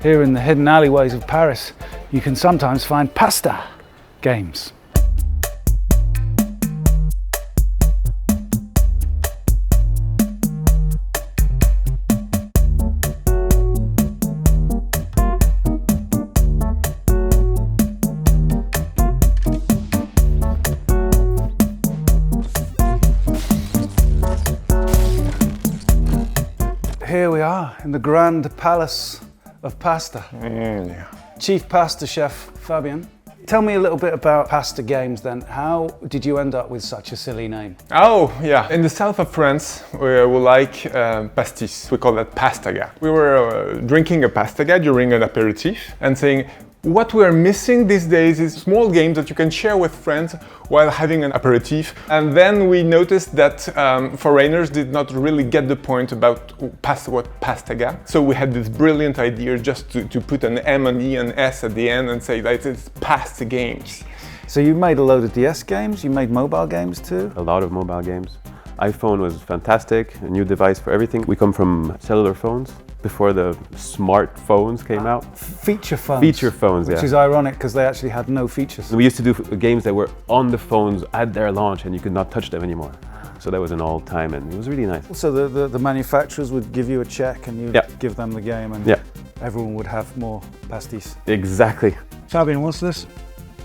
Here in the hidden alleyways of Paris, you can sometimes find pasta games. Here we are in the grand palace of pasta. Yeah. Chief pasta chef Fabien. Tell me a little bit about Pastagames then. How did you end up with such a silly name? Oh, yeah. In the south of France, we like pastis. We call that Pastaga. We were drinking a Pastaga during an aperitif and saying, what we are missing these days is small games that you can share with friends while having an aperitif. And then we noticed that foreigners did not really get the point about what Pastaga. So we had this brilliant idea just to put an M, an E, and S at the end and say that it's Pastagames. So you made a load of DS games, you made mobile games too? A lot of mobile games. iPhone was fantastic, a new device for everything. We come from cellular phones before the smartphones came out. Feature phones. Feature phones, yeah. Which is ironic because they actually had no features. We used to do games that were on the phones at their launch and you could not touch them anymore. So that was an old time and it was really nice. So the manufacturers would give you a check and you'd give them the game and everyone would have more pastis. Exactly. Fabien, what's this?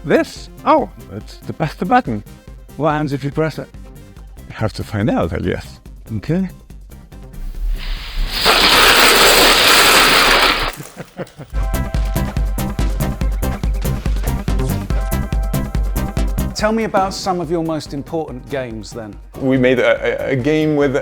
This? Oh, it's the pasta button. What happens if you press it? You have to find out, I guess. Okay. Tell me about some of your most important games then. We made a game with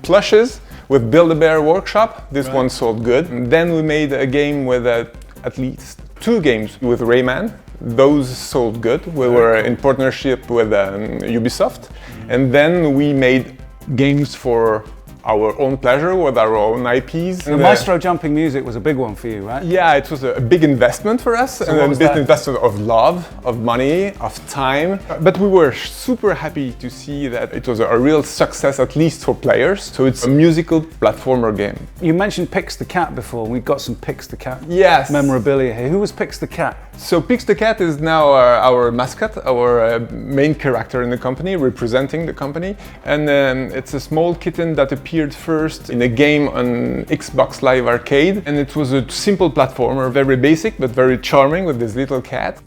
plushes with Build-A-Bear Workshop. This one sold good. And then we made a game with at least 2 games with Rayman. Those sold good. We were in partnership with Ubisoft. And then we made games for our own pleasure with our own IPs. The Maestro jumping music was a big one for you, right? Yeah, it was a big investment for us, and a big investment of love, of money, of time. But we were super happy to see that it was a real success, at least for players. So it's a musical platformer game. You mentioned Pix the Cat before. We've got some Pix the Cat memorabilia here. Who was Pix the Cat? So Pix the Cat is now our mascot, our main character in the company, representing the company. And it's a small kitten that appeared first in a game on Xbox Live Arcade. And it was a simple platformer, very basic, but very charming with this little cat.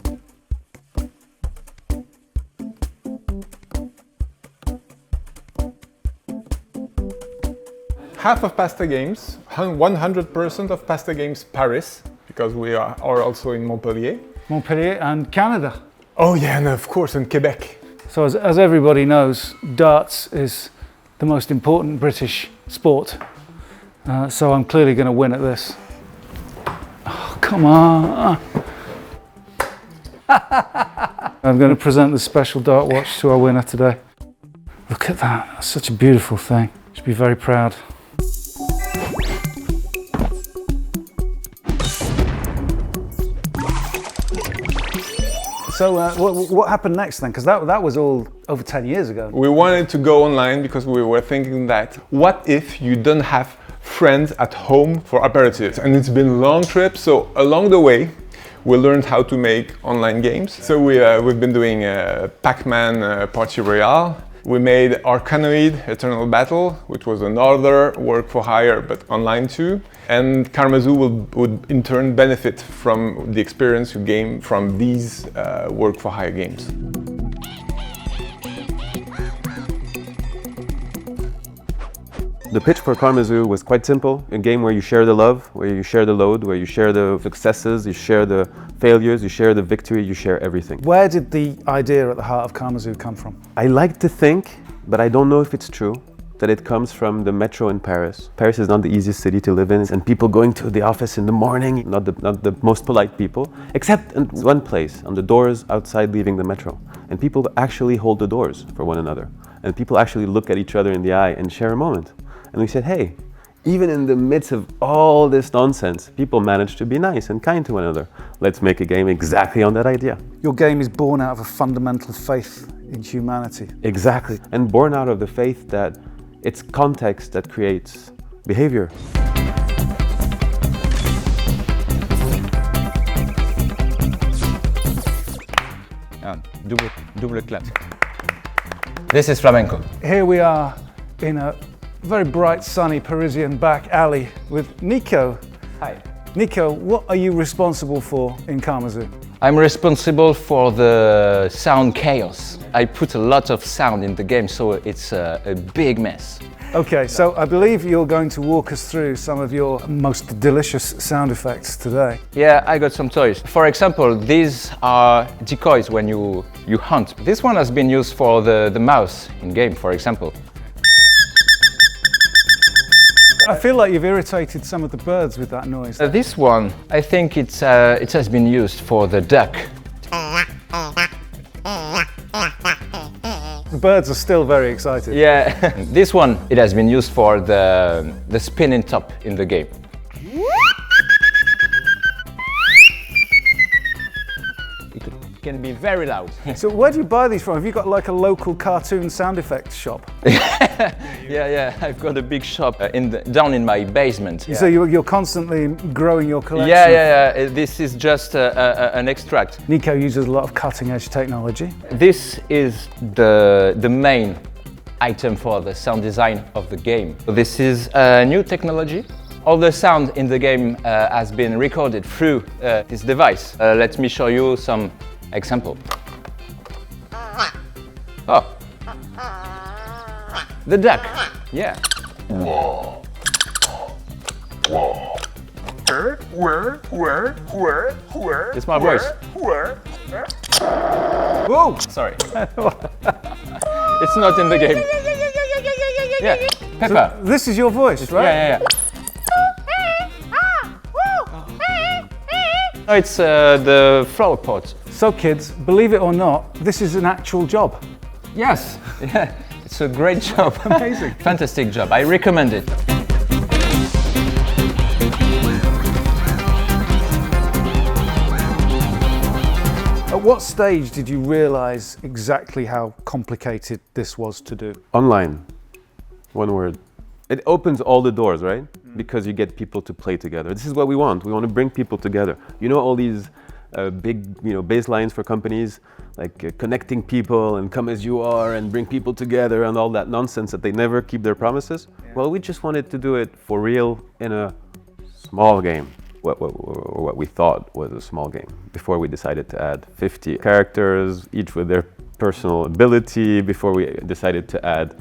Half of Pastagames, 100% of Pastagames Paris, because we are also in Montpellier. Montpellier and Canada. Oh yeah, and of course in Quebec. So as everybody knows, darts is the most important British sport. So I'm clearly going to win at this. Oh, come on. I'm going to present the special dart watch to our winner today. Look at that, that's such a beautiful thing. Should be very proud. So what happened next then? Because that was all over 10 years ago. We wanted to go online because we were thinking that what if you don't have friends at home for aperitifs? And it's been a long trip, so along the way we learned how to make online games. So we've been doing Pac-Man Party Royale. We made Arcanoid Eternal Battle, which was another work for hire but online too. And Karmazoo would in turn benefit from the experience you gain from these work for hire games. The pitch for Karmazoo was quite simple. A game where you share the love, where you share the load, where you share the successes, you share the failures, you share the victory, you share everything. Where did the idea at the heart of Karmazoo come from? I like to think, but I don't know if it's true, that it comes from the metro in Paris. Paris is not the easiest city to live in, and people going to the office in the morning, not the most polite people, except in one place, on the doors outside leaving the metro. And people actually hold the doors for one another. And people actually look at each other in the eye and share a moment. And we said, hey, even in the midst of all this nonsense, people manage to be nice and kind to one another. Let's make a game exactly on that idea. Your game is born out of a fundamental faith in humanity. Exactly. And born out of the faith that it's context that creates behavior. double clap. This is flamenco. Here we are in a very bright, sunny Parisian back alley with Nico. Hi. Nico, what are you responsible for in Karmazoo? I'm responsible for the sound chaos. I put a lot of sound in the game, so it's a big mess. Okay, so I believe you're going to walk us through some of your most delicious sound effects today. Yeah, I got some toys. For example, these are decoys when you hunt. This one has been used for the mouse in game, for example. I feel like you've irritated some of the birds with that noise. This one, I think it has been used for the duck. The birds are still very excited. Yeah, this one, it has been used for the spinning top in the game. It can be very loud. So where do you buy these from? Have you got like a local cartoon sound effects shop? Yeah, I've got a big shop down in my basement. So you're constantly growing your collection? Yeah. This is just an extract. Nico uses a lot of cutting edge technology. This is the main item for the sound design of the game. This is a new technology. All the sound in the game has been recorded through this device. Let me show you some example. Oh, the duck. Yeah. It's my voice. Whoa! Sorry. It's not in the game. Yeah, Peppa. This is your voice, right? Yeah. No, it's the flower pot. So kids, believe it or not, this is an actual job. Yes. Yeah. It's a great job. Amazing. Fantastic job. I recommend it. At what stage did you realize exactly how complicated this was to do? Online, one word. It opens all the doors, right? Because you get people to play together. This is what we want. We want to bring people together. You know, all these big, baselines for companies, like connecting people and come as you are and bring people together and all that nonsense that they never keep their promises. Yeah. Well, we just wanted to do it for real in a small game. What we thought was a small game before we decided to add 50 characters, each with their personal ability, before we decided to add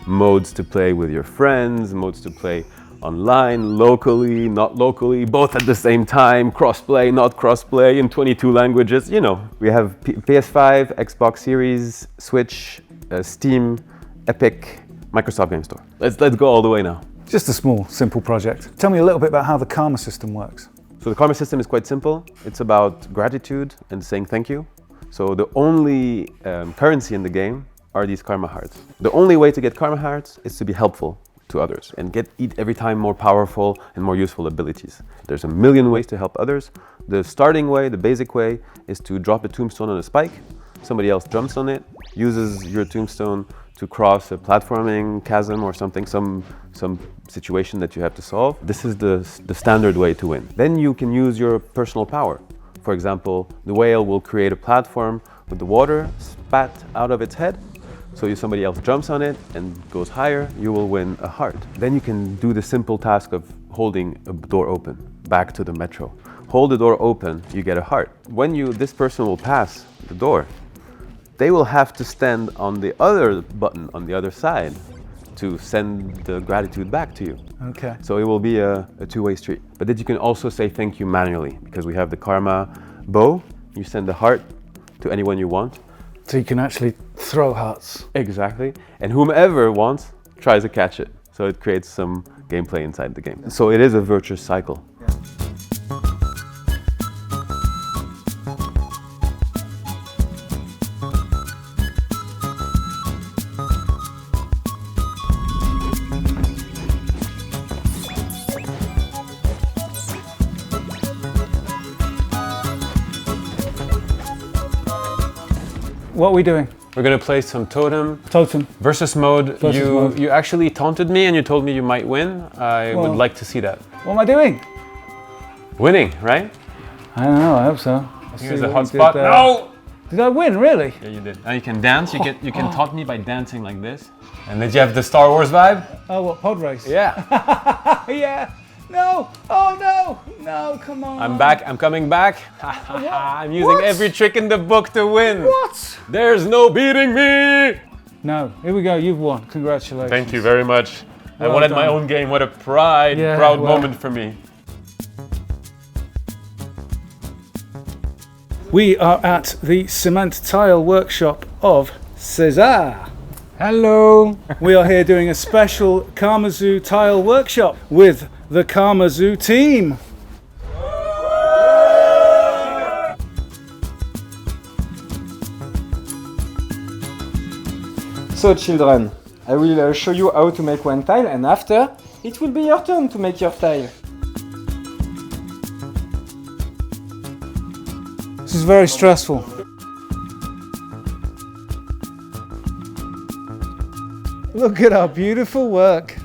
modes to play with your friends, modes to play online, locally, not locally, both at the same time, cross-play, not cross-play, in 22 languages, We have PS5, Xbox Series, Switch, Steam, Epic, Microsoft Game Store. Let's go all the way now. Just a small, simple project. Tell me a little bit about how the karma system works. So the karma system is quite simple. It's about gratitude and saying thank you. So the only currency in the game are these karma hearts. The only way to get karma hearts is to be helpful to others and eat every time more powerful and more useful abilities. There's a million ways to help others. The starting way, the basic way, is to drop a tombstone on a spike. Somebody else jumps on it, uses your tombstone to cross a platforming chasm or something, some situation that you have to solve. This is the standard way to win. Then you can use your personal power. For example, the whale will create a platform with the water spat out of its head. So if somebody else jumps on it and goes higher, you will win a heart. Then you can do the simple task of holding a door open, back to the metro. Hold the door open, you get a heart. When this person will pass the door, they will have to stand on the other button on the other side to send the gratitude back to you. Okay. So it will be a two-way street. But then you can also say thank you manually, because we have the karma bow. You send the heart to anyone you want. So you can actually throw hearts. Exactly. And whomever wants tries to catch it. So it creates some gameplay inside the game. So it is a virtuous cycle. What are we doing? We're gonna play some totem versus mode. Versus mode. You actually taunted me and you told me you might win. I would like to see that. What am I doing? Winning, right? I don't know, I hope so. Here's a hot spot. No! Did I win, really? Yeah, you did. Now you can dance. You can taught me by dancing like this. And did you have the Star Wars vibe? Oh, what, pod race? Yeah. Yeah. No. Oh, no. No, come on. I'm back. I'm coming back. I'm using What? every trick in the book to win. What? There's no beating me. No. Here we go. You've won. Congratulations. Thank you very much. I Well wanted my done. own game. What a Yeah, proud well. moment for me. We are at the cement tile workshop of César. Hello. We are here doing a special Karmazoo tile workshop with the Karmazoo team. So children, I will show you how to make one tile, and after it will be your turn to make your tile. This is very stressful. Look at our beautiful work.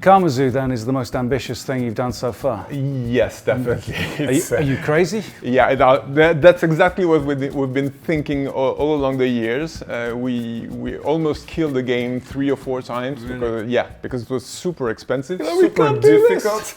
Karmazoo then is the most ambitious thing you've done so far. Yes, definitely. Are you crazy? Yeah, that's exactly what we've been thinking all along the years. We almost killed the game 3 or 4 times because it was super expensive, super difficult.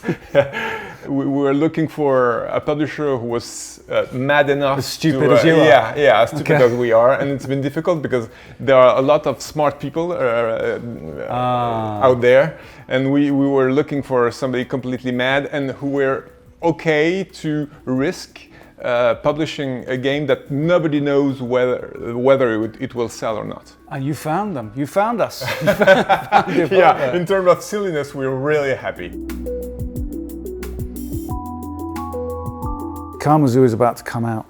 We were looking for a publisher who was mad enough, As stupid to, as you are. Yeah, as stupid as we are, and it's been difficult because there are a lot of smart people out there, and we were looking for somebody completely mad and who were okay to risk publishing a game that nobody knows whether it will sell or not. And you found them. You found us. Yeah, in terms of silliness, we're really happy. Karmazoo is about to come out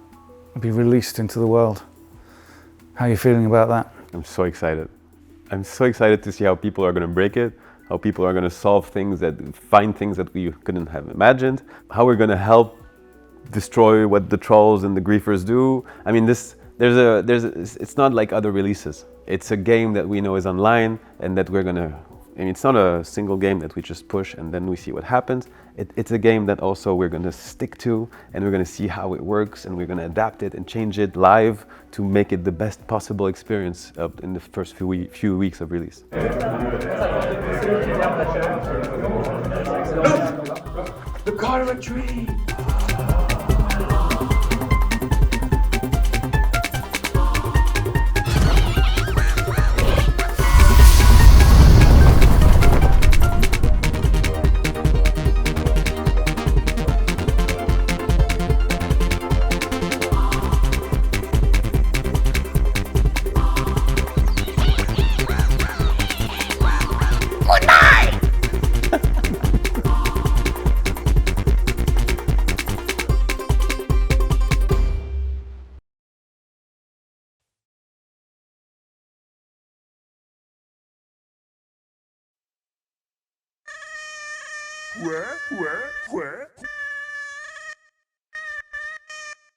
and be released into the world. How are you feeling about that? I'm so excited. I'm so excited to see how people are going to break it, how people are going to solve things find things that we couldn't have imagined, how we're going to help destroy what the trolls and the griefers do. I mean, it's not like other releases. It's a game that we know is online and that we're going to, I mean, it's not a single game that we just push and then we see what happens. It's a game that also we're going to stick to, and we're going to see how it works, and we're going to adapt it and change it live to make it the best possible experience in the first few weeks of release. The Karma tree! Where?